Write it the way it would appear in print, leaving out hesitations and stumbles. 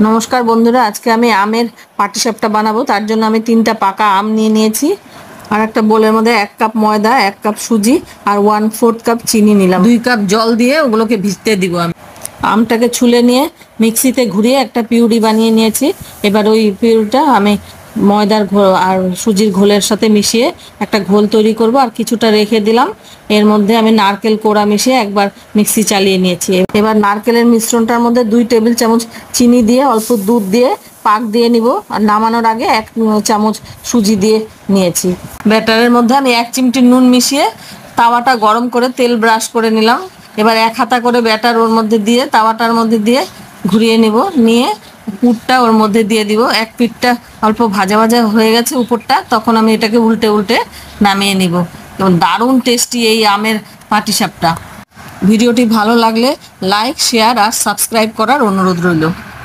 নমস্কার বন্ধুরা, আজকে আমি আমের পাটিসাপটা বানাবো। তার জন্য আমি 3টা পাকা আম নিয়ে নিয়েছি। আর একটা বোলের মধ্যে 1 কাপ ময়দা, 1 কাপ সুজি আর 1/4 কাপ চিনি নিলাম। 2 কাপ জল দিয়ে ওগুলোকে ভিজতে দিব। আমি আমটাকে ছুলে নিয়ে মিক্সিতে ঘুরিয়ে একটা পিউরি বানিয়ে নিয়েছি। এবার ওই পিউরিটা আমি ময়দার ঘোল আর সুজির ঘোলের সাথে মিশিয়ে একটা ঘোল তৈরি করব আর কিছুটা রেখে দিলাম। এর মধ্যে আমি নারকেল কোড়া মিশিয়ে একবার মিক্সি চালিয়ে নিয়েছি। এবার নারকেলের মিশ্রণটার মধ্যে 2 টেবিল চামচ চিনি দিয়ে অল্প দুধ দিয়ে পাক দিয়ে নিব। আর নামানোর আগে 1 চামচ সুজি দিয়ে নিয়েছি। ব্যাটারের মধ্যে আমি 1 চিমটি নুন মিশিয়ে তাওয়াটা গরম করে তেল ব্রাশ করে নিলাম। এবার 1 হাতা করে ব্যাটার ওর মধ্যে দিয়ে তাওয়াটার মধ্যে দিয়ে ঘুরিয়ে নিব। নিয়ে পুরটা ওর মধ্যে দিয়ে দিব। এক পিঠটা অল্প ভাজা ভাজা হয়ে গেছে উপরটা, তখন আমি এটাকে উল্টে উল্টে নামিয়ে নিব। এবং দারুণ টেস্টি এই আমের পাটিসাপটা। ভিডিওটি ভালো লাগলে লাইক, শেয়ার আর সাবস্ক্রাইব করার অনুরোধ রইল।